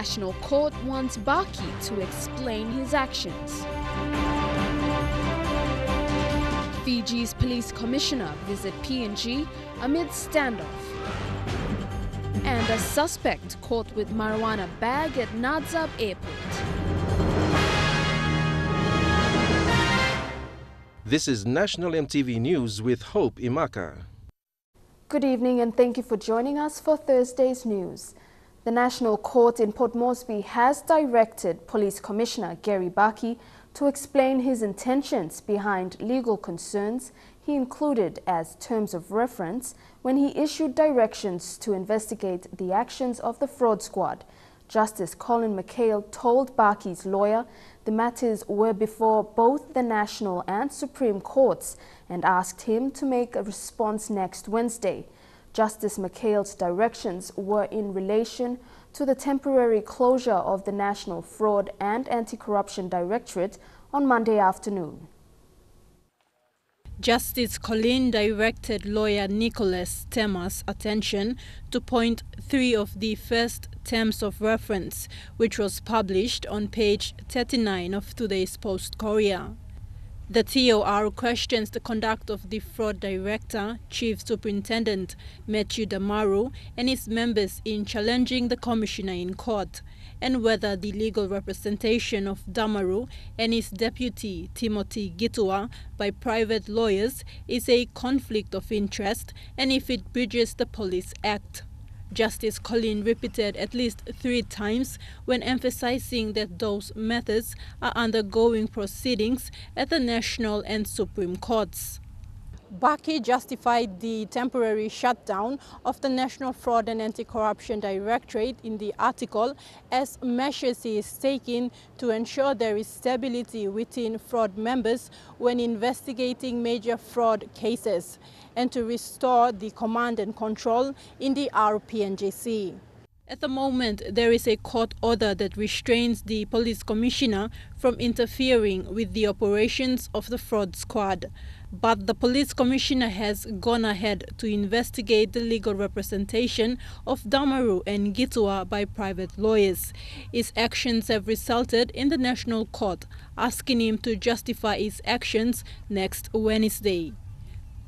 National Court wants Baki to explain his actions. Fiji's police commissioner visit PNG amid standoff. And a suspect caught with marijuana bag at Nadzab Airport. This is National EMTV News with Hope Imaka. Good evening and thank you for joining us for Thursday's news. The National Court in Port Moresby has directed Police Commissioner Gary Baki to explain his intentions behind legal concerns he included as terms of reference when he issued directions to investigate the actions of the fraud squad. Justice Colin McHale told Baki's lawyer the matters were before both the National and Supreme Courts and asked him to make a response next Wednesday. Justice McHale's directions were in relation to the temporary closure of the National Fraud and Anti-Corruption Directorate on Monday afternoon. Justice Colin directed lawyer Nicholas Tema's attention to point 3 of the first terms of reference, which was published on page 39 of today's Post-Courier. The TOR questions the conduct of the fraud director, Chief Superintendent Matthew Damaru, and his members in challenging the commissioner in court, and whether the legal representation of Damaru and his deputy Timothy Gitua by private lawyers is a conflict of interest and if it breaches the Police Act. Justice Colin repeated at least 3 times when emphasizing that those matters are undergoing proceedings at the National and Supreme Courts. Baki justified the temporary shutdown of the National Fraud and Anti-Corruption Directorate in the article as measures he is taking to ensure there is stability within fraud members when investigating major fraud cases and to restore the command and control in the RPNJC. At the moment, there is a court order that restrains the police commissioner from interfering with the operations of the fraud squad. But the police commissioner has gone ahead to investigate the legal representation of Damaru and Gitua by private lawyers. His actions have resulted in the National Court asking him to justify his actions next Wednesday.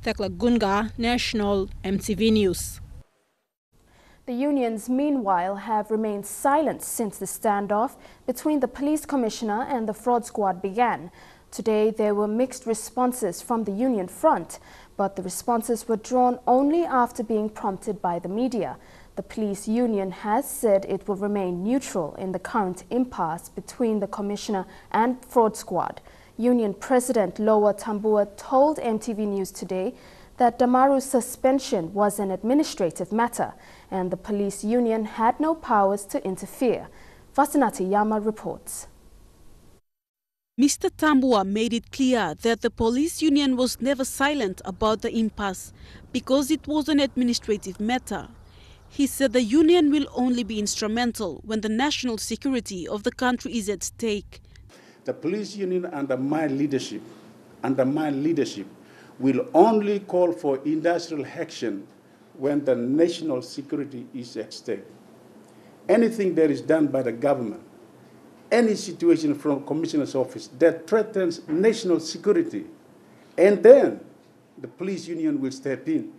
Thekla Gunga, National EMTV News. The unions, meanwhile, have remained silent since the standoff between the police commissioner and the fraud squad began. Today, there were mixed responses from the union front, but the responses were drawn only after being prompted by the media. The police union has said it will remain neutral in the current impasse between the commissioner and fraud squad. Union President Lowa Tambua told MTV News today that Damaru's suspension was an administrative matter and the police union had no powers to interfere. Vasinati Yama reports. Mr. Tambua made it clear that the police union was never silent about the impasse because it was an administrative matter. He said the union will only be instrumental when the national security of the country is at stake. The police union under my leadership, will only call for industrial action when the national security is at stake. Anything that is done by the government, any situation from Commissioner's office that threatens national security, and then the police union will step in.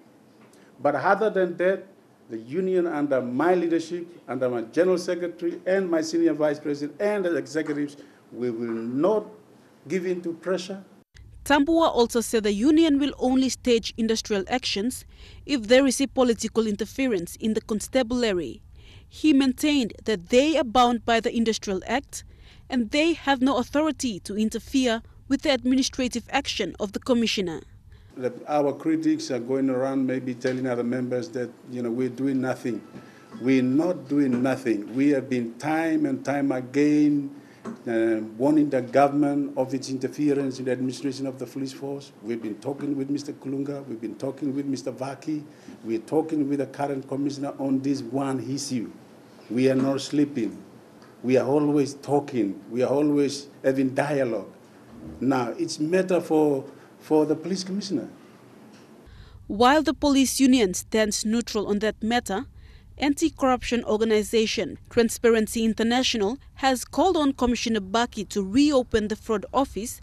But other than that, the union under my leadership, under my general secretary and my senior vice president and the executives, we will not give in to pressure. Tambua also said the union will only stage industrial actions if there is a political interference in the constabulary. He maintained that they are bound by the Industrial Act and they have no authority to interfere with the administrative action of the commissioner. Our critics are going around maybe telling other members that, we're doing nothing. We're not doing nothing. We have been time and time again warning the government of its interference in the administration of the police force. We've been talking with Mr. Kulunga, we've been talking with Mr. Baki, we're talking with the current commissioner on this one issue. We are not sleeping. We are always talking. We are always having dialogue. Now, it's matter for the police commissioner. While the police union stands neutral on that matter, Anti-corruption organization Transparency International has called on Commissioner Baki to reopen the fraud office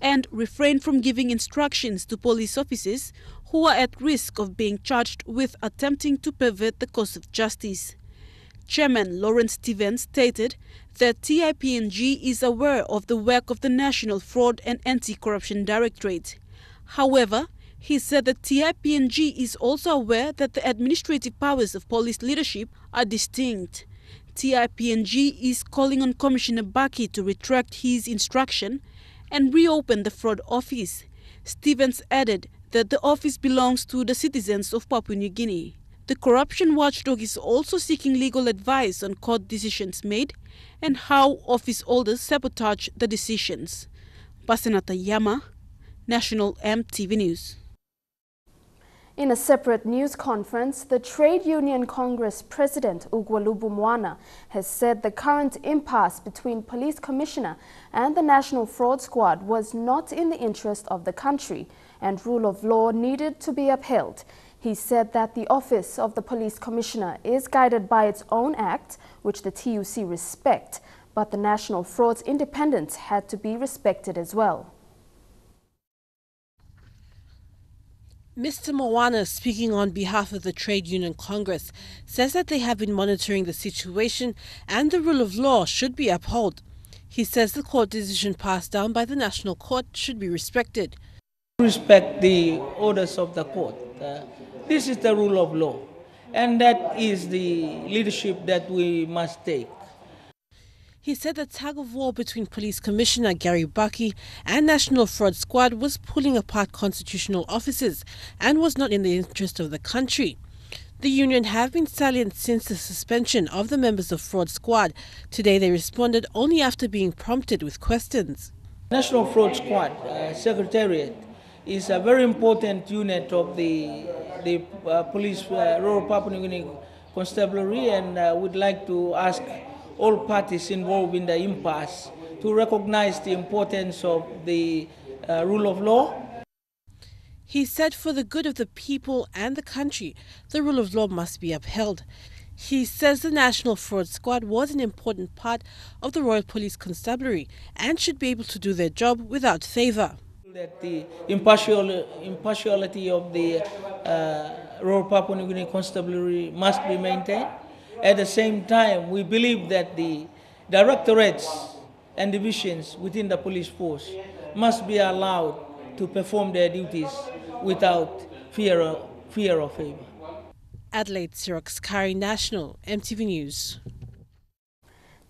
and refrain from giving instructions to police officers who are at risk of being charged with attempting to pervert the course of justice. Chairman Lawrence Stevens stated that TIPNG is aware of the work of the National Fraud and Anti-Corruption Directorate. However, he said that TIPNG is also aware that the administrative powers of police leadership are distinct. TIPNG is calling on Commissioner Baki to retract his instruction and reopen the fraud office. Stevens added that the office belongs to the citizens of Papua New Guinea. The corruption watchdog is also seeking legal advice on court decisions made and how office holders sabotage the decisions. Basenata Yama, National EMTV News. In a separate news conference, the Trade Union Congress President Ugwalubu Mwana has said the current impasse between Police Commissioner and the National Fraud Squad was not in the interest of the country and rule of law needed to be upheld. He said that the office of the Police Commissioner is guided by its own act, which the TUC respect, but the National Fraud's independence had to be respected as well. Mr. Mwana, speaking on behalf of the Trade Union Congress, says that they have been monitoring the situation and the rule of law should be upheld. He says the court decision passed down by the National Court should be respected. Respect the orders of the court. This is the rule of law, and that is the leadership that we must take. He said the tug of war between Police Commissioner Gary Baki and National Fraud Squad was pulling apart constitutional officers and was not in the interest of the country. The union have been silent since the suspension of the members of Fraud Squad. Today they responded only after being prompted with questions. National Fraud Squad Secretariat is a very important unit of the police rural Papua New Guinea constabulary, and would like to ask all parties involved in the impasse to recognize the importance of the rule of law. He said for the good of the people and the country, the rule of law must be upheld. He says the National Fraud Squad was an important part of the Royal Police Constabulary and should be able to do their job without favour. That the impartiality of the Royal Papua New Guinea Constabulary must be maintained. At the same time, we believe that the directorates and divisions within the police force must be allowed to perform their duties without fear of favor. Adelaide Xerox Kari, National EMTV News.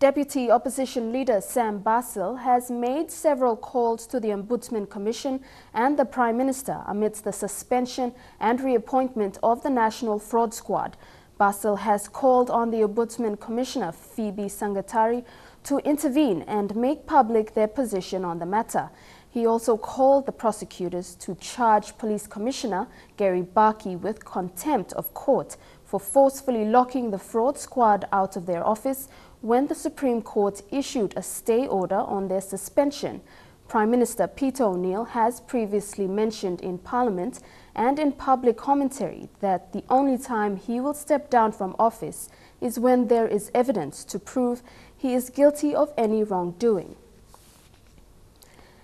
Deputy Opposition Leader Sam Basil has made several calls to the Ombudsman Commission and the Prime Minister amidst the suspension and reappointment of the National Fraud Squad. Basil has called on the Ombudsman Commissioner Phoebe Sangatari to intervene and make public their position on the matter. He also called the prosecutors to charge Police Commissioner Gary Baki with contempt of court for forcefully locking the fraud squad out of their office when the Supreme Court issued a stay order on their suspension. Prime Minister Peter O'Neill has previously mentioned in Parliament and in public commentary that the only time he will step down from office is when there is evidence to prove he is guilty of any wrongdoing.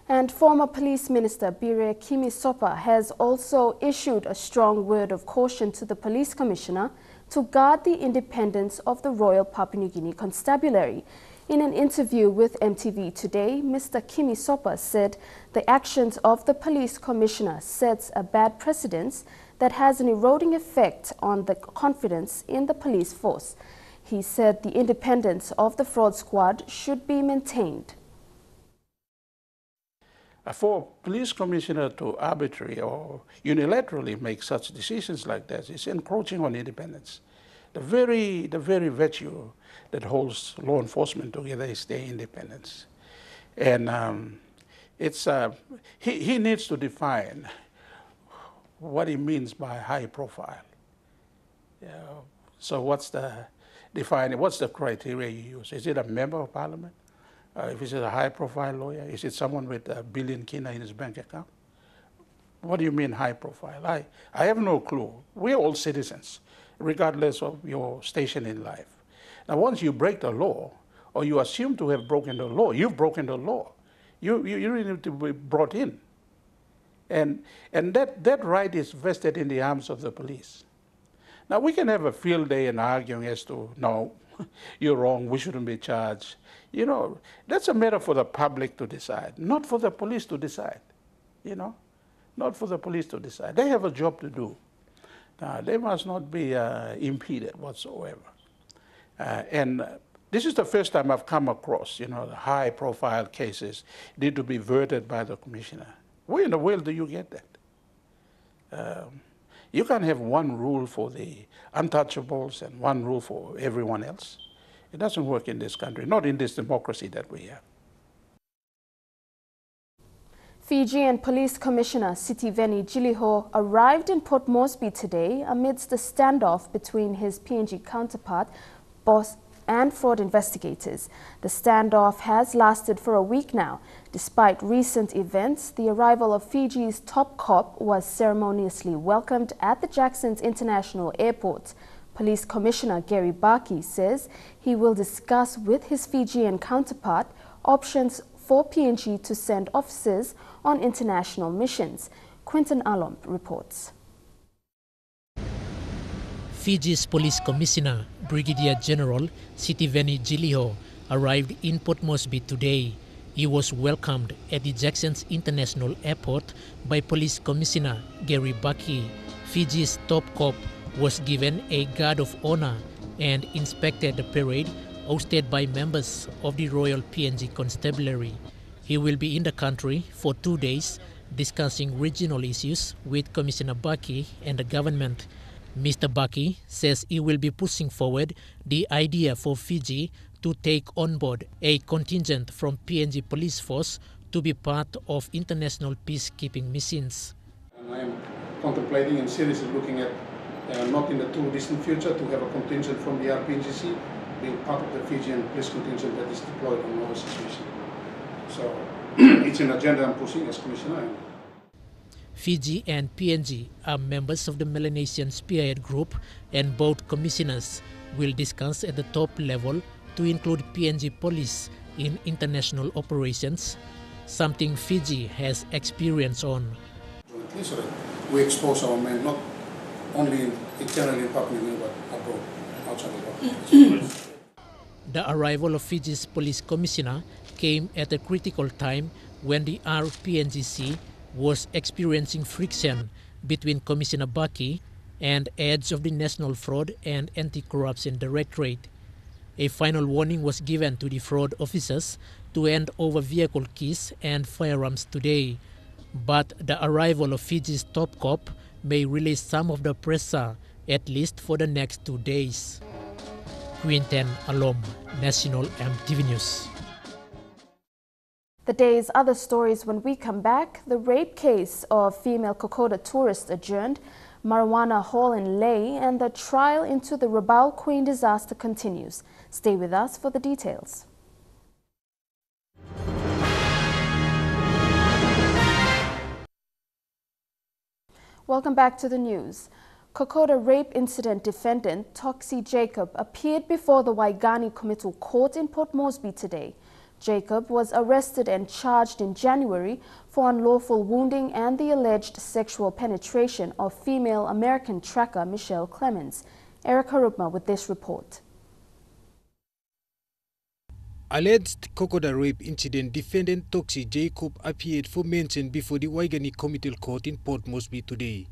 And former Police Minister Bire Kimisopa has also issued a strong word of caution to the Police Commissioner to guard the independence of the Royal Papua New Guinea Constabulary. In an interview with MTV Today, Mr. Kimisopa said the actions of the Police Commissioner sets a bad precedent that has an eroding effect on the confidence in the police force. He said the independence of the fraud squad should be maintained. For a police commissioner to arbitrarily or unilaterally make such decisions like that is encroaching on independence. The very virtue that holds law enforcement together is their independence. And he needs to define what he means by high profile. So what's the criteria you use? Is it a member of parliament? If it's a high-profile lawyer, is it someone with $1 billion kina in his bank account? What do you mean high profile? I have no clue. We're all citizens. regardless of your station in life. Now, once you break the law, or you assume to have broken the law, you've broken the law. You really need to be brought in. And that right is vested in the arms of the police. Now, we can have a field day and arguing as to, no, you're wrong, we shouldn't be charged. You know, that's a matter for the public to decide, not for the police to decide, you know, not for the police to decide. They have a job to do. They must not be impeded whatsoever. This is the first time I've come across, you know, the high-profile cases need to be verted by the commissioner. Where in the world do you get that? You can't have one rule for the untouchables and one rule for everyone else. It doesn't work in this country, not in this democracy that we have. Fijian Police Commissioner Sitiveni Jiliho arrived in Port Moresby today amidst a standoff between his PNG counterpart, boss, and fraud investigators. The standoff has lasted for a week now. Despite recent events, the arrival of Fiji's top cop was ceremoniously welcomed at the Jackson's International Airport. Police Commissioner Gary Baki says he will discuss with his Fijian counterpart options for PNG to send officers on international missions. Quinton Alom reports. Fiji's Police Commissioner, Brigadier General Sitiveni Jiliho, arrived in Port Moresby today. He was welcomed at the Jackson's International Airport by Police Commissioner Gary Baki. Fiji's top cop was given a guard of honor and inspected the parade hosted by members of the Royal PNG Constabulary. He will be in the country for 2 days discussing regional issues with Commissioner Baki and the government. Mr. Baki says he will be pushing forward the idea for Fiji to take on board a contingent from PNG Police Force to be part of international peacekeeping missions. And I am contemplating and seriously looking at, not in the too distant future, to have a contingent from the RPNGC being part of the Fijian police contingent that is deployed on overseas mission. So it's an agenda I'm pushing as Commissioner. Fiji and PNG are members of the Melanesian Spearhead Group, and both commissioners will discuss at the top level to include PNG police in international operations, something Fiji has experience on. So that we expose our men not only internally in Papua New Guinea but abroad, outside the world. The arrival of Fiji's police commissioner came at a critical time when the RPNGC was experiencing friction between Commissioner Baki and heads of the National Fraud and Anti-Corruption Directorate. A final warning was given to the fraud officers to hand over vehicle keys and firearms today. But the arrival of Fiji's top cop may release some of the pressure, at least for the next 2 days. Quinten Alom, National EMTV News. The day's other stories when we come back: the rape case of female Kokoda tourist adjourned, marijuana haul in Lae, and the trial into the Rabaul Queen disaster continues. Stay with us for the details. Welcome back to the news. Kokoda rape incident defendant Toxie Jacob appeared before the Waigani Committal Court in Port Moresby today. Jacob was arrested and charged in January for unlawful wounding and the alleged sexual penetration of female American tracker Michelle Clemens. Erica Rupma with this report. Alleged Kokoda rape incident defendant Toxie Jacob appeared for mention before the Waigani Committal Court in Port Moresby today.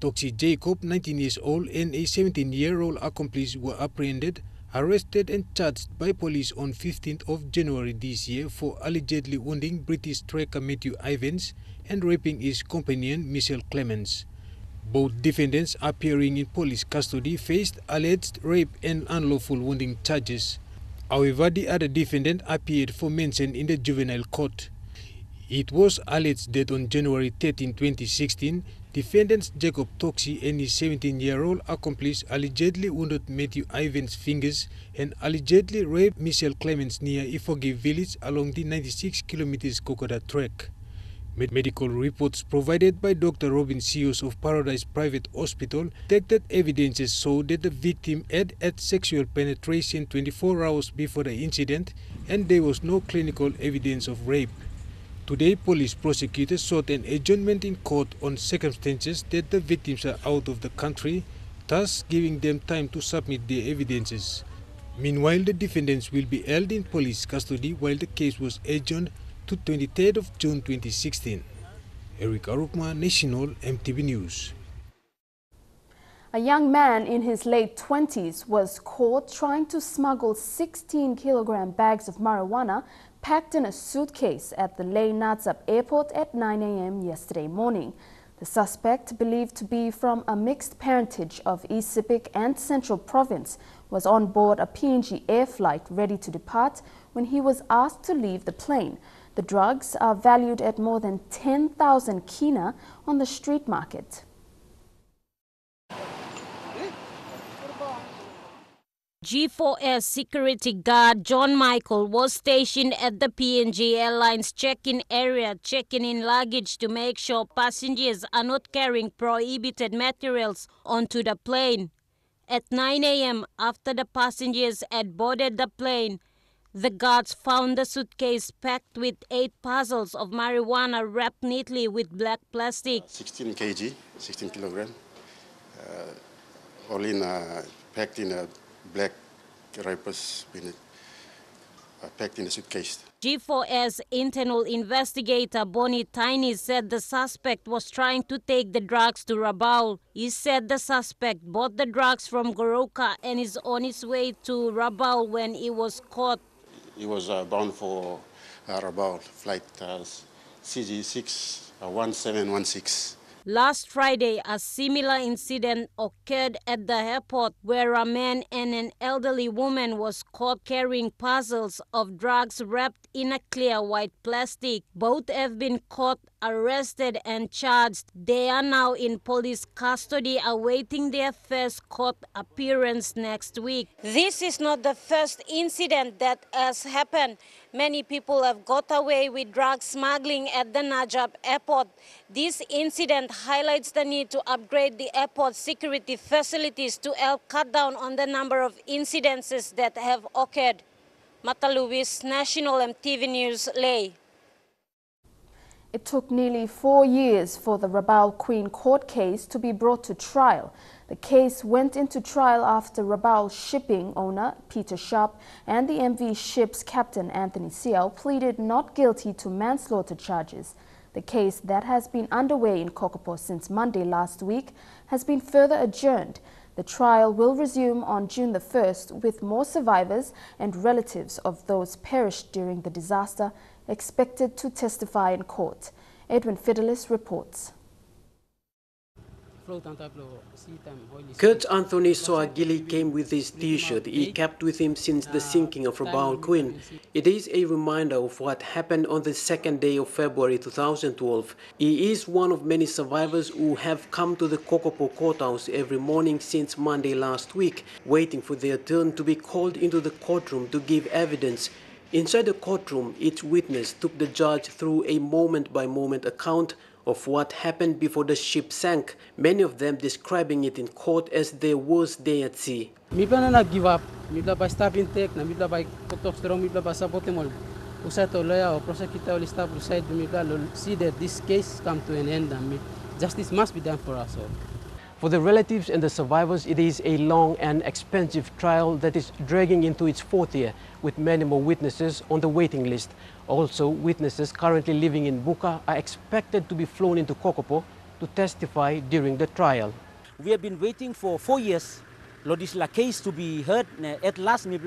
Toxie Jacob, 19 years old, and a 17-year-old accomplice were apprehended, arrested and charged by police on 15th of January this year for allegedly wounding British tracker Matthew Ivans and raping his companion Michelle Clemens. Both defendants appearing in police custody faced alleged rape and unlawful wounding charges. However, the other defendant appeared for mention in the juvenile court. It was alleged that on January 13, 2016, defendants Jacob Toxie and his 17-year-old accomplice allegedly wounded Matthew Ivans' fingers and allegedly raped Michelle Clemens near Ifoge village along the 96 km Kokoda trek. Medical reports provided by Dr. Robin Seos of Paradise Private Hospital detected evidences showed that the victim had had sexual penetration 24 hours before the incident and there was no clinical evidence of rape. Today, police prosecutors sought an adjournment in court on circumstances that the victims are out of the country, thus giving them time to submit their evidences. Meanwhile, the defendants will be held in police custody while the case was adjourned to 23rd of June 2016. Eric Arukma, National EMTV News. A young man in his late 20s was caught trying to smuggle 16-kilogram bags of marijuana packed in a suitcase at the Nadzab Airport at 9 a.m. yesterday morning. The suspect, believed to be from a mixed parentage of East Sepik and Central Province, was on board a PNG air flight ready to depart when he was asked to leave the plane. The drugs are valued at more than 10,000 kina on the street market. G4S security guard John Michael was stationed at the PNG Airlines check-in area, checking in luggage to make sure passengers are not carrying prohibited materials onto the plane. At 9 a.m., after the passengers had boarded the plane, the guards found the suitcase packed with 8 parcels of marijuana wrapped neatly with black plastic. 16 kg, 16 kilogram, all in packed in a black wrappers, packed in a suitcase. G4S internal investigator Bonnie Tiny said the suspect was trying to take the drugs to Rabaul. He said the suspect bought the drugs from Goroka and is on his way to Rabaul when he was caught. He was bound for Rabaul, flight CG6 1716. Last Friday, a similar incident occurred at the airport where a man and an elderly woman was caught carrying parcels of drugs wrapped in a clear white plastic. Both have been caught, arrested and charged. They are now in police custody awaiting their first court appearance next week. This is not the first incident that has happened. Many people have got away with drug smuggling at the Nadzab Airport. This incident highlights the need to upgrade the airport security facilities to help cut down on the number of incidences that have occurred. Mata Lewis, National EMTV News, Ley. It took nearly 4 years for the Rabaul Queen court case to be brought to trial. The case went into trial after Rabaul shipping owner Peter Sharp and the MV ship's captain Anthony Siao pleaded not guilty to manslaughter charges. The case that has been underway in Kokopo since Monday last week has been further adjourned. The trial will resume on June the 1st with more survivors and relatives of those perished during the disaster expected to testify in court. Edwin Fidelis reports. Kurt Anthony Soagili came with his t-shirt he kept with him since the sinking of Rabaul Queen. It is a reminder of what happened on the 2nd day of February 2012. He is one of many survivors who have come to the Kokopo courthouse every morning since Monday last week, waiting for their turn to be called into the courtroom to give evidence. Inside the courtroom, each witness took the judge through a moment-by-moment account of what happened before the ship sank, many of them describing it in court as their worst day at sea. Mibla na nag-give up, mibla ba stop intake, na mibla ba kutok strong, mibla ba sabote mo. Usa to lawyer o prosecutor will stop beside mibla see that this case come to an end and justice must be done for us all. For the relatives and the survivors, it is a long and expensive trial that is dragging into its 4th year, with many more witnesses on the waiting list. Also, witnesses currently living in Buka are expected to be flown into Kokopo to testify during the trial. We have been waiting for 4 years for this case to be heard. At last, the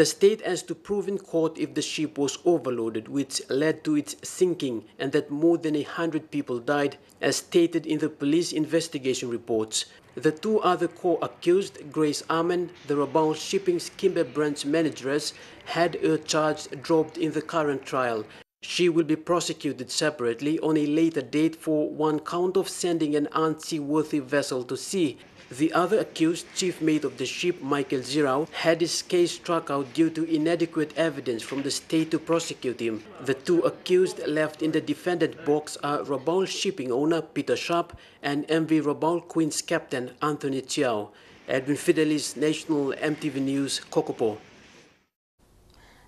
state has to prove in court if the ship was overloaded, which led to its sinking, and that more than 100 people died, as stated in the police investigation reports. The 2 other co-accused, Grace Amen, the Rabaul Shipping's Kimber branch manageress, had her charge dropped in the current trial. She will be prosecuted separately on a later date for one count of sending an unseaworthy vessel to sea. The other accused, chief mate of the ship, Michael Zirao, had his case struck out due to inadequate evidence from the state to prosecute him. The two accused left in the defendant box are Rabaul shipping owner Peter Sharp and MV Rabaul Queen's captain Anthony Chiao. Edwin Fidelis, National EMTV News, Kokopo.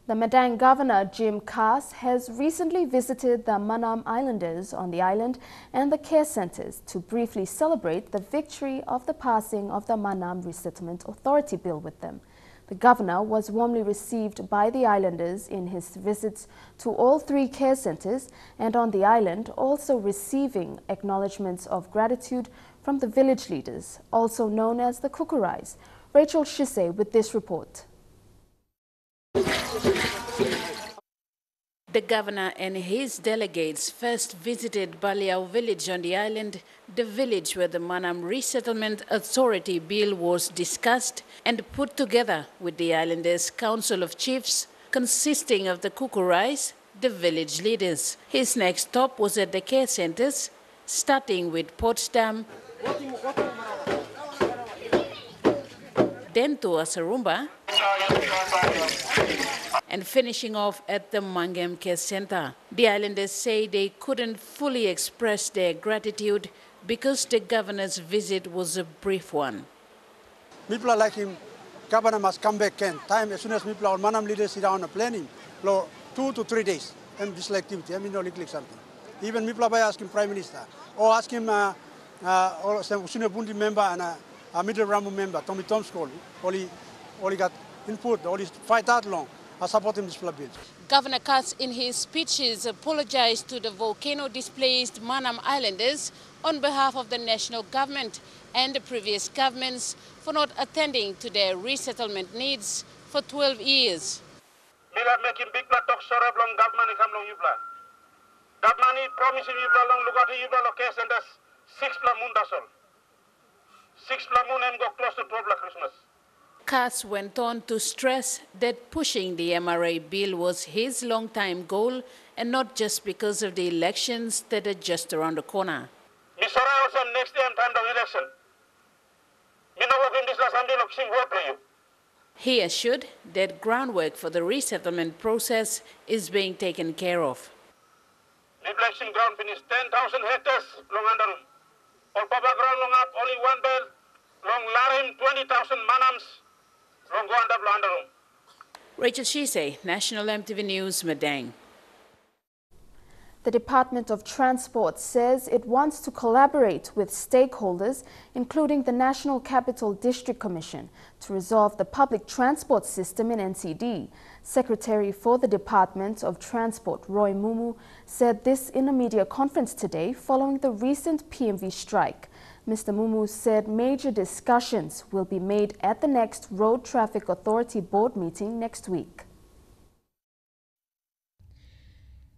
The Madang Governor, Jim Kass, has recently visited the Manam Islanders on the island and the care centers to briefly celebrate the victory of the passing of the Manam Resettlement Authority Bill with them. The governor was warmly received by the islanders in his visits to all three care centers and on the island, also receiving acknowledgements of gratitude from the village leaders, also known as the Kukurais. Rachel Shise with this report. The governor and his delegates first visited Baliao village on the island, the village where the Manam Resettlement Authority Bill was discussed and put together with the islanders' Council of Chiefs, consisting of the Kukurais, the village leaders. His next stop was at the care centers, starting with Potsdam, then to Asarumba, and finishing off at the Mangem Care Center. The islanders say they couldn't fully express their gratitude because the governor's visit was a brief one. People like him, governor must come back and time as soon as people our Manam leaders sit down and planning, 2 to 3 days, and this activity, I mean, no click something. Even people by asking Prime Minister, or ask him, or some senior Bundi member and a middle Ramu member, Tommy Tom's call, only got input, only fight that long. I support him this bill. Governor Katz, in his speeches, apologized to the volcano-displaced Manam Islanders on behalf of the national government and the previous governments for not attending to their resettlement needs for 12 years. Making big talk sorrow long government come long you plan. Government promising you long look at you location and that's 6 plamoon that's all. 6 plamoon and go close to 12 Christmas. Katz went on to stress that pushing the MRA bill was his long-time goal and not just because of the elections that are just around the corner. Mr. Also next time of election. He assured that groundwork for the resettlement process is being taken care of. The election ground finished 10,000 hectares long under room. All Papa ground long up only one bell, long Larim 20,000 manams. Rachel Shise, National EMTV News, Madang. The Department of Transport says it wants to collaborate with stakeholders, including the National Capital District Commission, to resolve the public transport system in NCD. Secretary for the Department of Transport, Roy Mumu, said this in a media conference today following the recent PMV strike. Mr. Mumu said major discussions will be made at the next Road Traffic Authority Board meeting next week.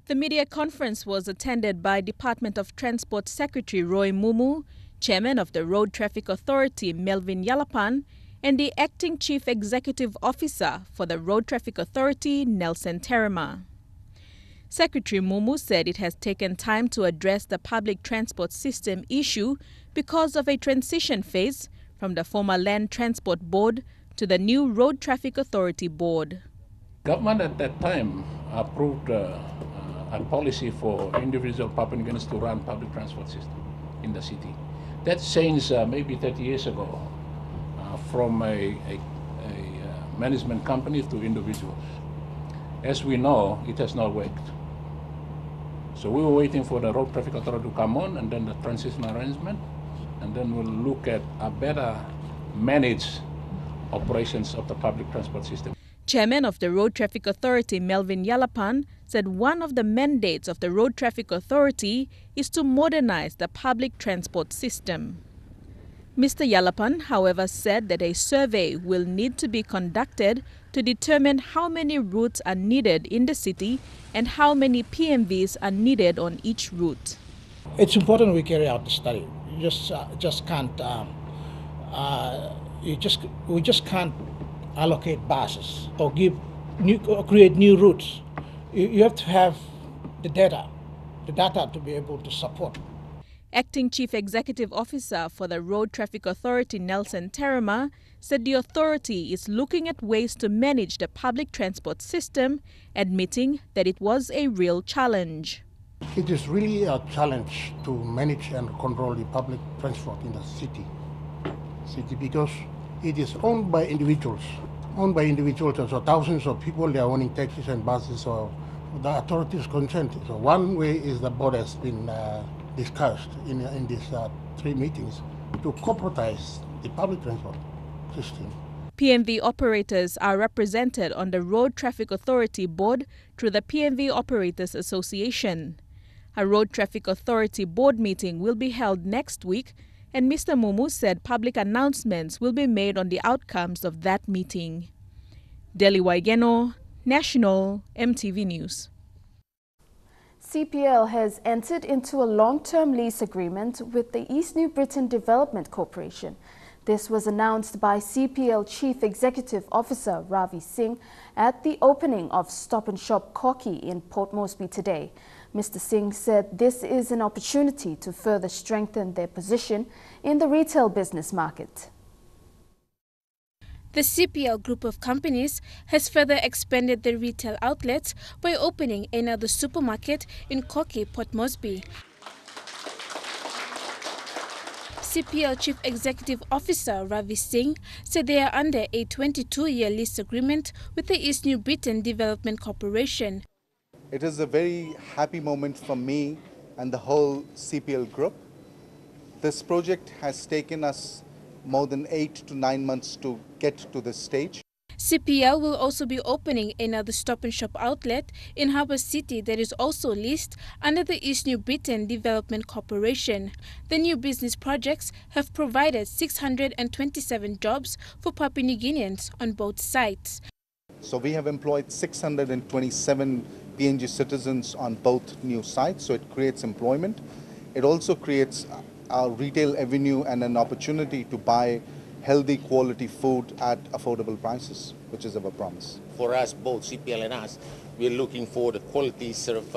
The media conference was attended by Department of Transport Secretary Roy Mumu, Chairman of the Road Traffic Authority Melvin Yalapan, and the Acting Chief Executive Officer for the Road Traffic Authority Nelson Terema. Secretary Mumu said it has taken time to address the public transport system issue because of a transition phase from the former Land Transport Board to the new Road Traffic Authority Board. Government at that time approved a policy for individual Papua New Guineans to run public transport system in the city. That changed maybe 30 years ago from a management company to individuals. As we know, it has not worked. So we were waiting for the Road Traffic Authority to come on and then the transition arrangement, and then we'll look at a better managed operations of the public transport system. Chairman of the Road Traffic Authority Melvin Yalapan said one of the mandates of the Road Traffic Authority is to modernize the public transport system. Mr. Yalapan, however, said that a survey will need to be conducted to determine how many routes are needed in the city and how many PMVs are needed on each route. It's important we carry out the study. You just can't. We just can't allocate buses or create new routes. You have to have the data to be able to support. Acting Chief Executive Officer for the Road Traffic Authority, Nelson Terema, said the authority is looking at ways to manage the public transport system, admitting that it was a real challenge. It is really a challenge to manage and control the public transport in the city because it is owned by individuals. So thousands of people, they are owning taxis and buses, so the authorities concerned. So one way is the board has been discussed in these 3 meetings to corporatize the public transport system. PMV operators are represented on the Road Traffic Authority board through the PMV Operators Association. A Road Traffic Authority board meeting will be held next week, and Mr. Mumu said public announcements will be made on the outcomes of that meeting. Deli Waigeno, National MTV News. CPL has entered into a long-term lease agreement with the East New Britain Development Corporation. This was announced by CPL Chief Executive Officer Ravi Singh at the opening of Stop and Shop Koki in Port Moresby today. Mr. Singh said this is an opportunity to further strengthen their position in the retail business market. The CPL group of companies has further expanded their retail outlets by opening another supermarket in Koki, Port Moresby. CPL Chief Executive Officer Ravi Singh said they are under a 22-year lease agreement with the East New Britain Development Corporation. It is a very happy moment for me and the whole CPL group. This project has taken us more than 8 to 9 months to get to this stage. CPL will also be opening another Stop and Shop outlet in Harbour City that is also leased under the East New Britain Development Corporation. The new business projects have provided 627 jobs for Papua New Guineans on both sites. So we have employed 627 PNG citizens on both new sites, so it creates employment. It also creates a retail avenue and an opportunity to buy healthy quality food at affordable prices, which is our promise. For us, both CPL and us, we're looking for the quality sort of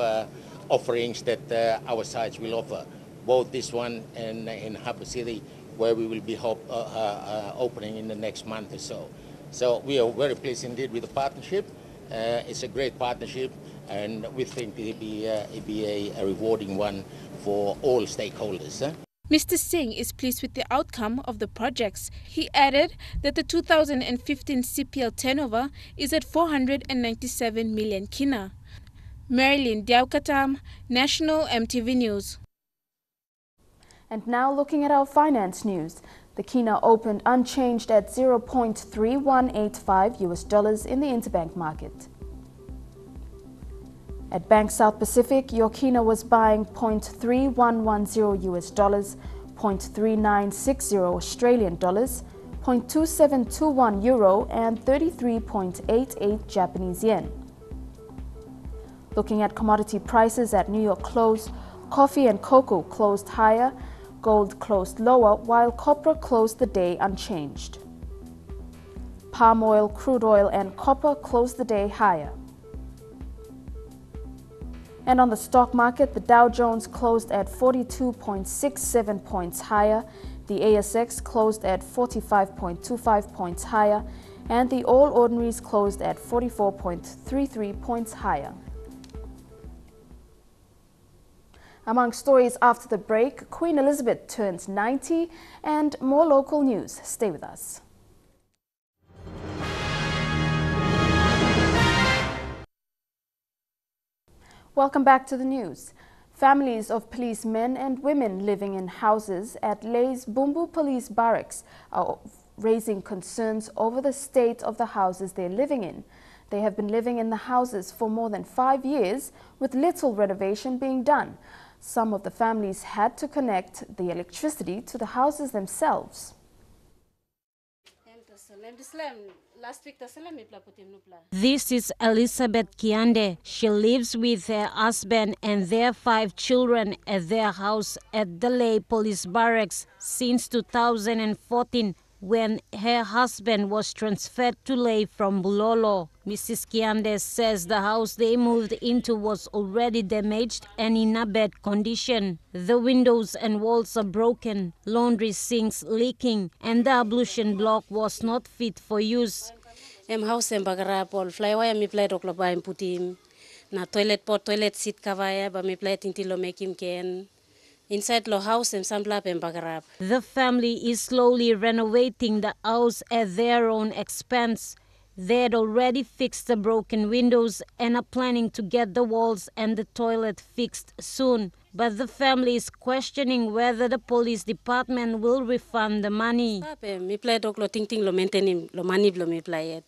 offerings that our sites will offer. Both this one and in Harbour City, where we will be opening in the next month or so. So we are very pleased indeed with the partnership. It's a great partnership, and we think it'll be a rewarding one for all stakeholders. Mr. Singh is pleased with the outcome of the projects. He added that the 2015 CPL turnover is at 497 million kina. Marilyn Diaukatam, National MTV News. And now looking at our finance news. The kina opened unchanged at $0.3185 US in the interbank market. At Bank South Pacific, your kina was buying $0.3110 US, $0.3960 Australian dollars, $0.2721 euro, and 33.88 Japanese yen. Looking at commodity prices at New York close, coffee and cocoa closed higher, gold closed lower, while copper closed the day unchanged. Palm oil, crude oil, and copper closed the day higher. And on the stock market, the Dow Jones closed at 42.67 points higher, the ASX closed at 45.25 points higher, and the All Ordinaries closed at 44.33 points higher. Among stories after the break, Queen Elizabeth turns 90 and more local news. Stay with us. Welcome back to the news. Families of policemen and women living in houses at LEASE Bumbu Police Barracks are raising concerns over the state of the houses they're living in. They have been living in the houses for more than 5 years, with little renovation being done. Some of the families had to connect the electricity to the houses themselves. This is Elizabeth Kiande. She lives with her husband and their 5 children at their house at the Lay Police Barracks since 2014. when her husband was transferred to Lae from Bulolo. Mrs. Kiandes says the house they moved into was already damaged and in a bad condition. The windows and walls are broken, laundry sinks leaking, and the ablution block was not fit for use. House bagara fly wire mi play doklo ba putim na toilet seat kavaya ba mi play tintilo making ken. Inside the house and some bagara. The family is slowly renovating the house at their own expense. They had already fixed the broken windows and are planning to get the walls and the toilet fixed soon. But the family is questioning whether the police department will refund the money. Mi play doklo ting lo maintain lo money blo mi play it.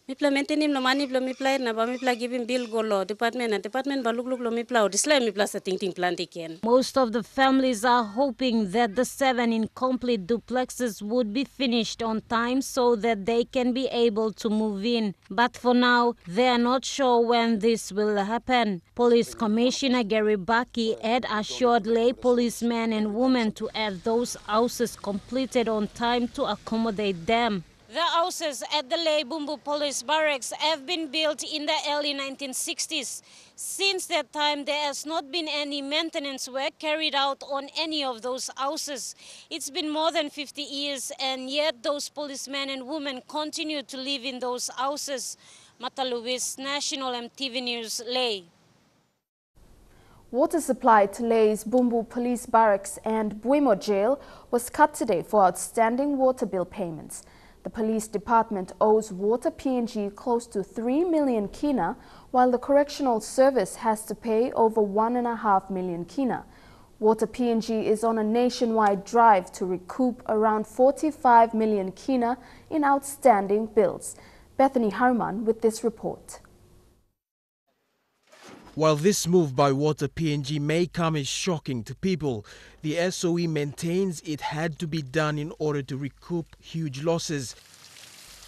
Mi play maintain lo money blo mi play na ba mi play give him bill go lo department and department ba look lo mi play this mi play sa ting plan again. Most of the families are hoping that the 7 incomplete duplexes would be finished on time so that they can be able to move in. But for now, they are not sure when this will happen. Police Commissioner Gary Baki had assured Lae policemen and women to have those houses completed on time to accommodate them. The houses at the Lae Bumbu Police Barracks have been built in the early 1960s. Since that time, there has not been any maintenance work carried out on any of those houses. It's been more than 50 years, and yet those policemen and women continue to live in those houses. Mata Luis, National EMTV News, Lae. Water supply to Lae's Bumbu Police Barracks and Buimo Jail was cut today for outstanding water bill payments. The police department owes Water PNG close to 3 million kina, while the correctional service has to pay over 1.5 million kina. Water PNG is on a nationwide drive to recoup around 45 million kina in outstanding bills. Bethany Harman with this report. While this move by Water PNG may come as shocking to people, the SOE maintains it had to be done in order to recoup huge losses.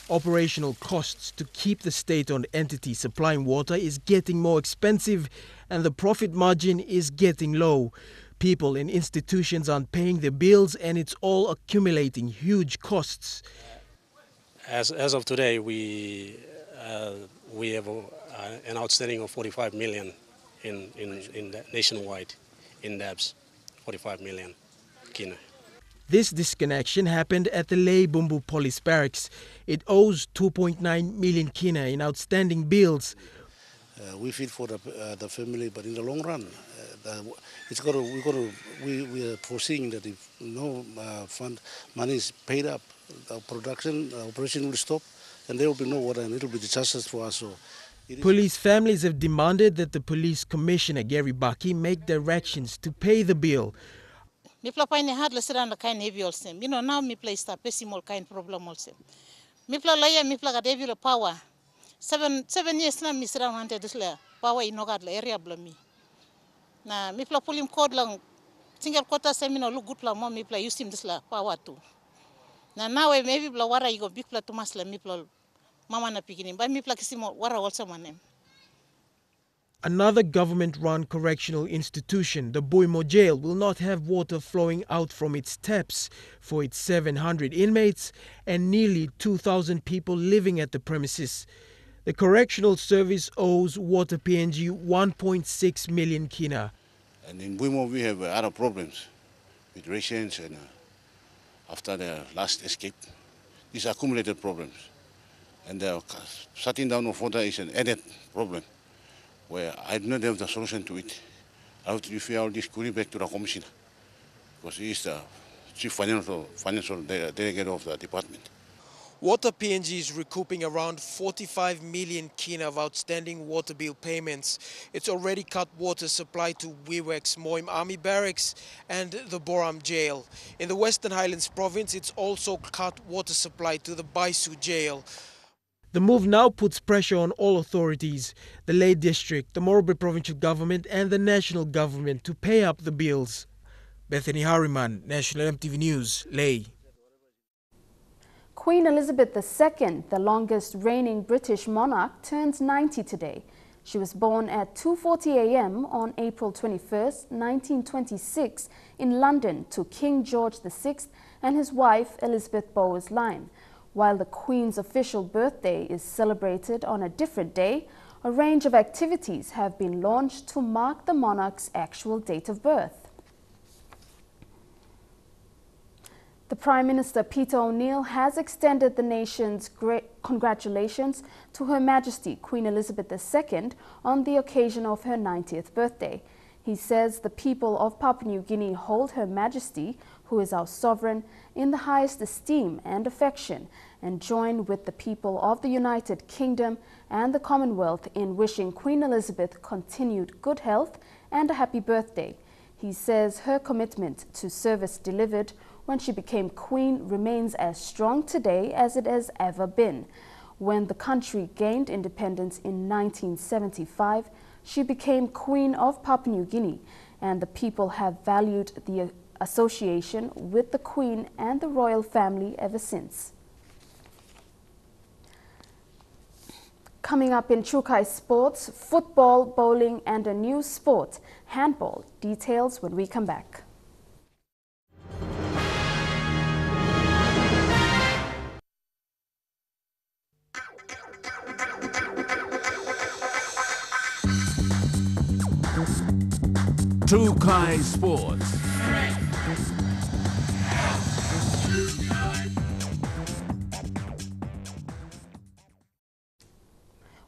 Operational costs to keep the state-owned entity supplying water is getting more expensive and the profit margin is getting low. People and institutions aren't paying their bills and it's all accumulating huge costs. As of today, we have an outstanding of 45 million in nationwide in debts, 45 million kina. This disconnection happened at the Lae Bumbu Police Barracks. It owes 2.9 million kina in outstanding bills. We feel for the family, but in the long run, we are foreseeing that if no money is paid up, the operation will stop, and there will be no water, and it will be disasters for us. So police families have demanded that the police commissioner Gary Baki make directions to pay the bill. Mi pla paine hard lesera na kain heavy also. You know now mi pla sta pessimal kain problem also. Mi pla laya mi pla ga heavy power. 7 years na mi sera hante disla power inogad la area blami. Na mi pla pulim code lang single quota seminar look good pla mo mi pla use him disla power too. Na now maybe pla wara igo big pla tumas la mi pla mama na pikini ba mi pla kisimo wara also manem. Another government-run correctional institution, the Buimo Jail, will not have water flowing out from its taps for its 700 inmates and nearly 2,000 people living at the premises. The correctional service owes Water PNG 1.6 million kina. And in Buimo we have other problems with rations and after the last escape, these accumulated problems. And the shutting down of water is an added problem, where I do not have the solution to it. I have to refer all this query back to the commissioner, because he is the chief financial delegate of the department. Water PNG is recouping around 45 million kina of outstanding water bill payments. It's already cut water supply to Wewak's Moim Army Barracks and the Boram Jail. In the Western Highlands province, it's also cut water supply to the Baisu Jail. The move now puts pressure on all authorities, the Lae District, the Morobe Provincial Government and the National Government to pay up the bills. Bethany Harriman, National EMTV News, Lae. Queen Elizabeth II, the longest reigning British monarch, turns 90 today. She was born at 2:40 a.m. on April 21, 1926 in London to King George VI and his wife Elizabeth Bowes-Lyon. While the Queen's official birthday is celebrated on a different day, a range of activities have been launched to mark the monarch's actual date of birth. The Prime Minister Peter O'Neill has extended the nation's great congratulations to Her Majesty Queen Elizabeth II on the occasion of her 90th birthday. He says the people of Papua New Guinea hold Her Majesty, who is our sovereign, in the highest esteem and affection, and join with the people of the United Kingdom and the Commonwealth in wishing Queen Elizabeth continued good health and a happy birthday. He says her commitment to service delivered when she became Queen remains as strong today as it has ever been. When the country gained independence in 1975, she became Queen of Papua New Guinea, and the people have valued the association with the Queen and the royal family ever since. Coming up in Chukai Sports, football, bowling and a new sport, handball. Details when we come back. Chukai Sports.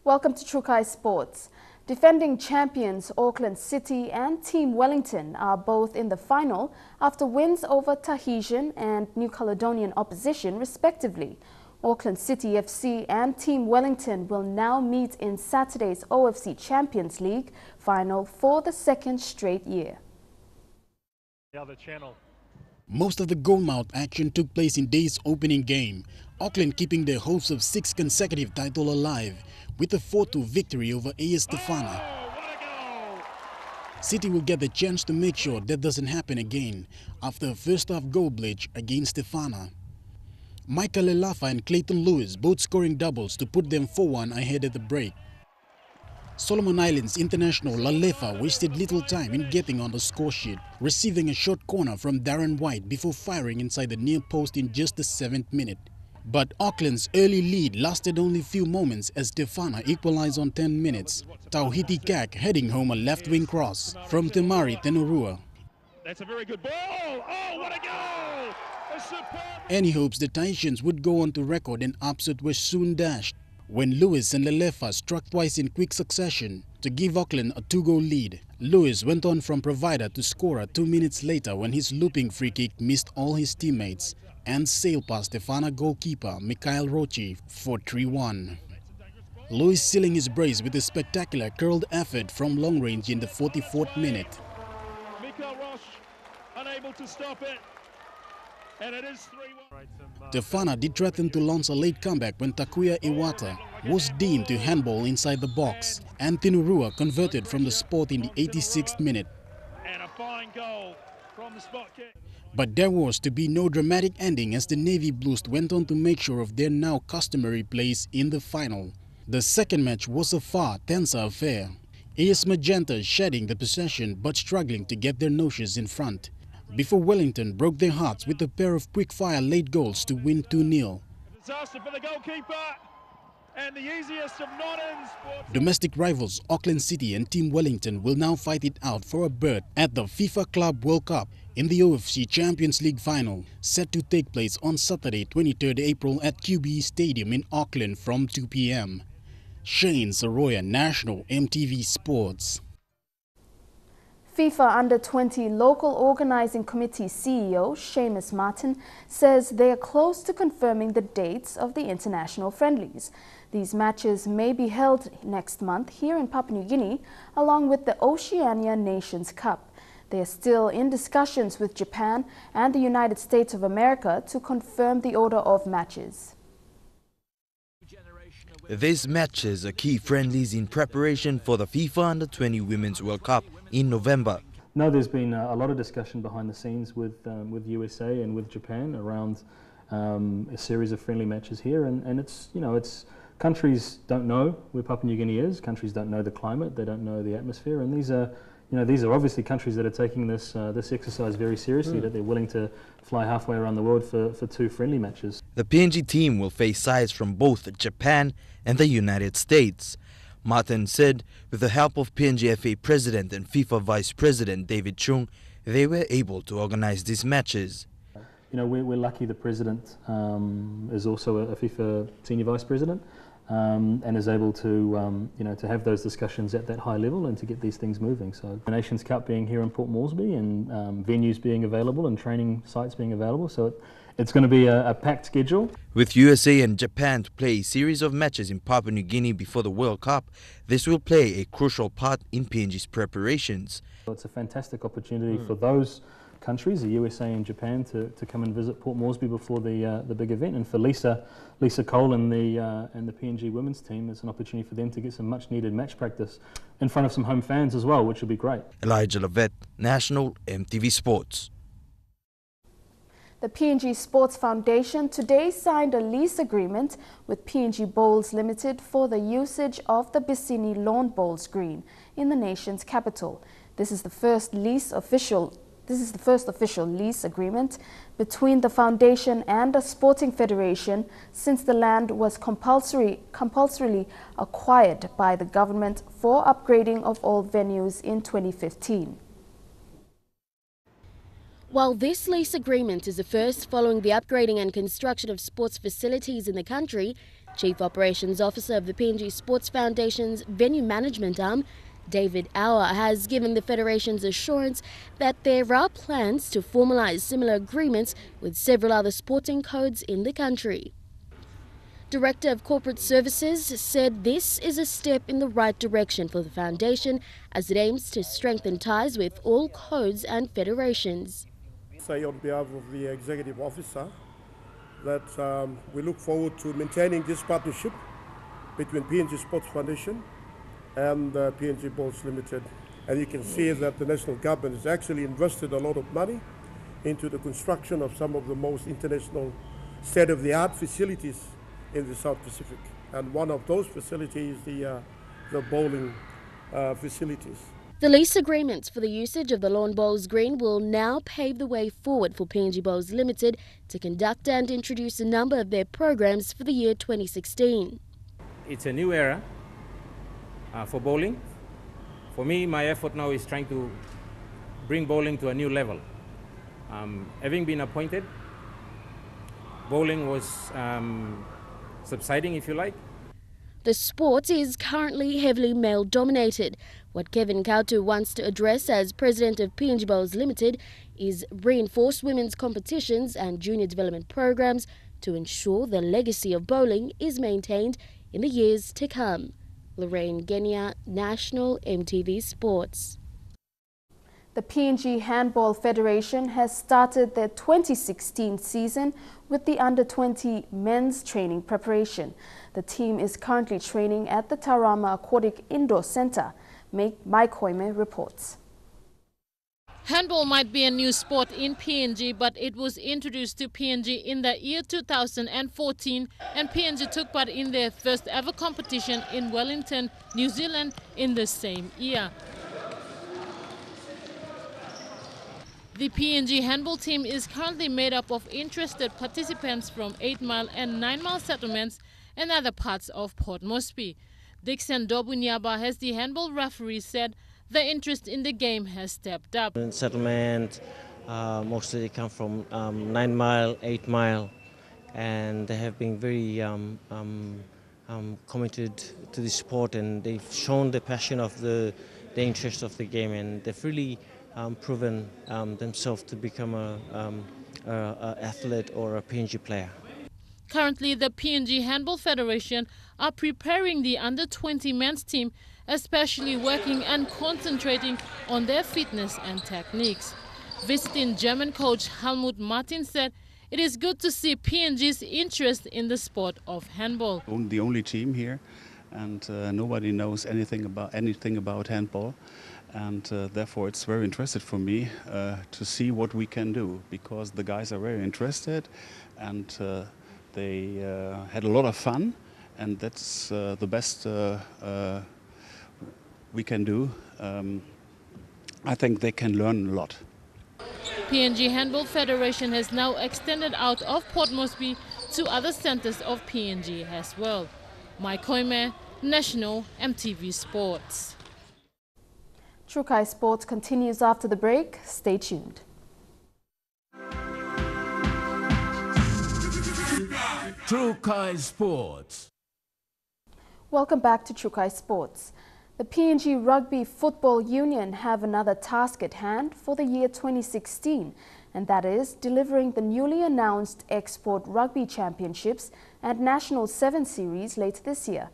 Welcome to Chukai Sports. Defending champions Auckland City and Team Wellington are both in the final after wins over Tahitian and New Caledonian opposition respectively. Auckland City FC and Team Wellington will now meet in Saturday's OFC Champions League final for the second straight year. Most of the goalmouth action took place in day's opening game, Auckland keeping their hopes of 6th consecutive title alive with a 4-2 victory over AS Tefana. City will get the chance to make sure that doesn't happen again after a first-half goal bleach against Tefana. Michael Lelafa and Clayton Lewis both scoring doubles to put them 4-1 ahead at the break. Solomon Islands international Lalefa wasted little time in getting on the score sheet, receiving a short corner from Darren White before firing inside the near post in just the 7th minute. But Auckland's early lead lasted only a few moments as Tefana equalized on 10 minutes. Tauhiti Kak heading home a left-wing cross from Temari Tenurua. That's a very good ball. Oh, what a goal! Any hopes the Tahitians would go on to record an upset were soon dashed when Lewis and Lelefa struck twice in quick succession to give Auckland a 2-goal lead. Lewis went on from provider to scorer 2 minutes later when his looping free kick missed all his teammates and sailed past Tefana goalkeeper Mikhail Rochi for 3-1. Lewis sealing his brace with a spectacular curled effort from long range in the 44th minute. Mikhail Roche unable to stop it. And it is 3-1. Tefana did threaten to launch a late comeback when Takuya Iwata was deemed to handball inside the box, and Tinurua converted from the spot in the 86th minute. And a fine goal from the spot kick. But there was to be no dramatic ending as the Navy Blues went on to make sure of their now customary place in the final. The second match was a far tenser affair. AS Magenta shedding the possession but struggling to get their noses in front, before Wellington broke their hearts with a pair of quick-fire late goals to win 2-0. Disaster for the goalkeeper, and the easiest of non-ends. Domestic rivals Auckland City and Team Wellington will now fight it out for a berth at the FIFA Club World Cup in the OFC Champions League final, set to take place on Saturday, 23rd April at QBE Stadium in Auckland from 2 p.m. Shane Soroya, National EMTV Sports. FIFA Under-20 Local Organizing Committee CEO Seamus Martin says they are close to confirming the dates of the international friendlies. These matches may be held next month here in Papua New Guinea, along with the Oceania Nations Cup. They are still in discussions with Japan and the United States of America to confirm the order of matches. These matches are key friendlies in preparation for the FIFA Under-20 Women's World Cup in November. No, there's been a lot of discussion behind the scenes with USA and with Japan around a series of friendly matches here, and it's, you know, it's countries don't know where Papua New Guinea is, countries don't know the climate, they don't know the atmosphere, and these are, you know, these are obviously countries that are taking this this exercise very seriously, that they're willing to fly halfway around the world for 2 friendly matches. The PNG team will face sides from both Japan and the United States. Martin said with the help of PNG FA President and FIFA Vice President David Chung, they were able to organize these matches. You know, we're lucky the President is also a FIFA Senior Vice President and is able to, you know, to have those discussions at that high level and to get these things moving. So the Nations Cup being here in Port Moresby and venues being available and training sites being available, so it's going to be a packed schedule. With USA and Japan to play a series of matches in Papua New Guinea before the World Cup, this will play a crucial part in PNG's preparations. So it's a fantastic opportunity for those countries, the USA and Japan, to come and visit Port Moresby before the big event, and for Lisa Cole and the PNG women's team, it's an opportunity for them to get some much needed match practice in front of some home fans as well, which will be great. Elijah Lovett, National EMTV Sports. The PNG Sports Foundation today signed a lease agreement with PNG Bowls Limited for the usage of the Bissini Lawn Bowls Green in the nation's capital. This is the first official lease agreement between the foundation and a sporting federation since the land was compulsorily acquired by the government for upgrading of all venues in 2015. While this lease agreement is the first following the upgrading and construction of sports facilities in the country, Chief Operations Officer of the PNG Sports Foundation's venue management arm, David Auer, has given the Federation's assurance that there are plans to formalise similar agreements with several other sporting codes in the country. Director of Corporate Services said this is a step in the right direction for the Foundation as it aims to strengthen ties with all codes and federations. Say on behalf of the Executive Officer that we look forward to maintaining this partnership between PNG Sports Foundation and PNG Bowls Limited. And you can see that the national government has actually invested a lot of money into the construction of some of the most international state-of-the-art facilities in the South Pacific. And one of those facilities is the bowling facilities. The lease agreements for the usage of the Lawn Bowls Green will now pave the way forward for PNG Bowls Limited to conduct and introduce a number of their programs for the year 2016. It's a new era for bowling. For me, my effort now is trying to bring bowling to a new level. Having been appointed, bowling was subsiding, if you like. The sport is currently heavily male-dominated. What Kevin Kautu wants to address as president of PNG Bowls Limited is reinforce women's competitions and junior development programs to ensure the legacy of bowling is maintained in the years to come. Lorraine Genia, National EMTV Sports. The PNG Handball Federation has started their 2016 season with the Under-20 men's training preparation. The team is currently training at the Tauranga Aquatic Indoor Centre. Mike Hoime reports. Handball might be a new sport in PNG, but it was introduced to PNG in the year 2014, and PNG took part in their first ever competition in Wellington, New Zealand in the same year. The PNG handball team is currently made up of interested participants from 8 Mile and 9 Mile settlements and other parts of Port Moresby. Dixon Dobunyaba, as the handball referee, said the interest in the game has stepped up. Settlement, mostly they come from 9 Mile, 8 Mile, and they have been very committed to the sport, and they've shown the passion of the interest of the game, and they've really proven themselves to become an athlete or a PNG player. Currently, the PNG Handball Federation are preparing the Under-20 men's team, especially working and concentrating on their fitness and techniques. Visiting German coach Helmut Martin said it is good to see PNG's interest in the sport of handball. The only team here, and nobody knows anything about handball. And therefore it's very interesting for me to see what we can do, because the guys are very interested, and they had a lot of fun, and that's the best we can do I think they can learn a lot. PNG Handball Federation has now extended out of Port Moresby to other centers of PNG as well. Mai Koime, National EMTV Sports. Trukai Sports continues after the break. Stay tuned. Trukai Sports. Welcome back to Trukai Sports. The PNG Rugby Football Union have another task at hand for the year 2016, and that is delivering the newly announced Export Rugby Championships and National 7 Series later this year.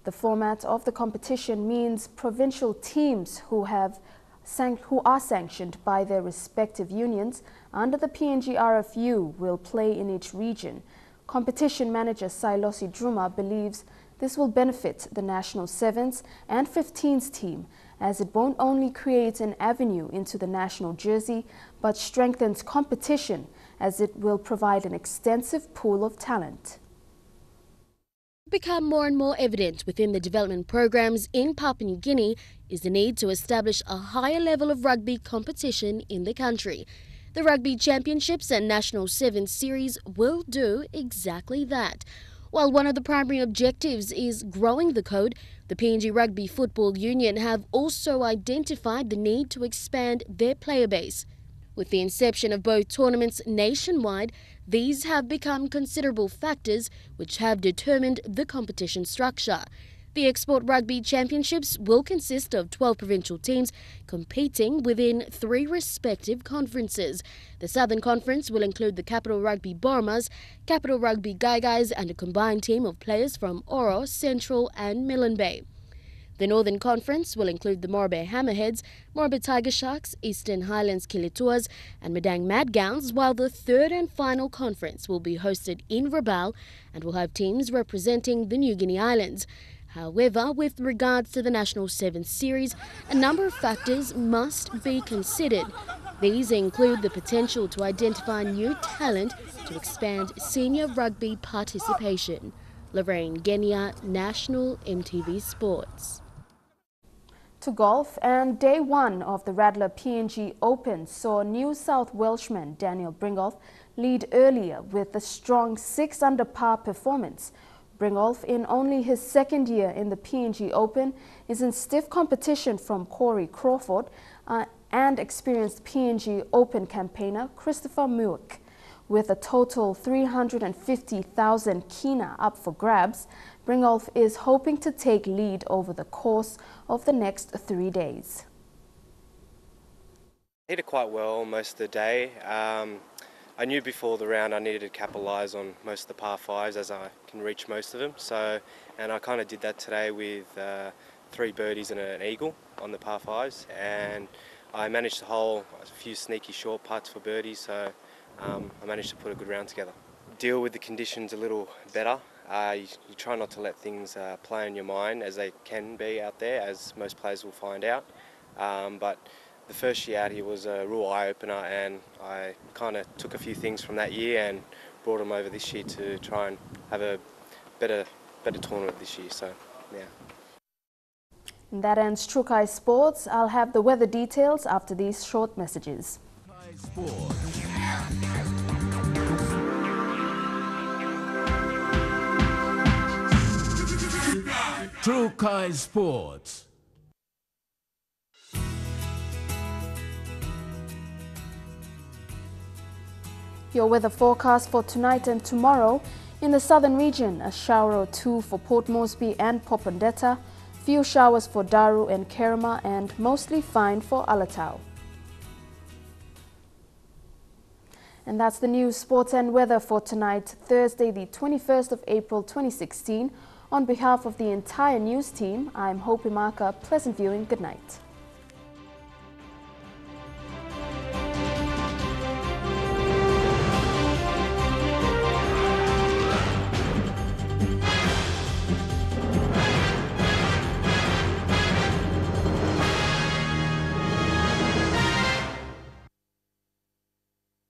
The format of the competition means provincial teams who are sanctioned by their respective unions under the PNG RFU will play in each region. Competition manager Sailosi Druma believes this will benefit the National 7s and 15s team, as it won't only create an avenue into the national jersey, but strengthens competition, as it will provide an extensive pool of talent. Become more and more evident within the development programs in Papua New Guinea is the need to establish a higher level of rugby competition in the country. The Rugby Championships and National 7 Series will do exactly that. While one of the primary objectives is growing the code, the PNG Rugby Football Union have also identified the need to expand their player base. With the inception of both tournaments nationwide, these have become considerable factors which have determined the competition structure. The Export Rugby Championships will consist of 12 provincial teams competing within 3 respective conferences. The Southern Conference will include the Capital Rugby Bormas, Capital Rugby Gaigais and a combined team of players from Oro, Central and Milne Bay. The Northern Conference will include the Morbe Hammerheads, Morbe Tiger Sharks, Eastern Highlands Kilituas and Madang Madgowns, while the third and final conference will be hosted in Rabaul and will have teams representing the New Guinea Islands. However, with regards to the National 7 Series, a number of factors must be considered. These include the potential to identify new talent to expand senior rugby participation. Lorraine Genia, National EMTV Sports. To golf, and day 1 of the Radler PNG Open saw New South Welshman Daniel Bringolf lead earlier with a strong 6-under par performance. Bringolf, in only his second year in the PNG Open, is in stiff competition from Corey Crawford and experienced PNG Open campaigner Christopher Muick. With a total 350,000 kina up for grabs, Bringolf is hoping to take lead over the course of the next 3 days. I hit it quite well most of the day. I knew before the round I needed to capitalise on most of the par 5s as I can reach most of them. And I kind of did that today with 3 birdies and an eagle on the par 5s. And I managed to hole a few sneaky short putts for birdies, so I managed to put a good round together. Deal with the conditions a little better. You try not to let things play on your mind as they can be out there, as most players will find out. But the first year out here was a real eye-opener, and I kind of took a few things from that year and brought them over this year to try and have a better tournament this year. So, yeah. And that ends Trukai Sports. I'll have the weather details after these short messages. Trukai Sports. Your weather forecast for tonight and tomorrow. In the southern region, a shower or 2 for Port Moresby and Popondetta, few showers for Daru and Kerema, and mostly fine for Alatau. And that's the news, sports and weather for tonight, Thursday the 21st of April 2016. On behalf of the entire news team, I'm Hope Imaka. Pleasant viewing. Good night.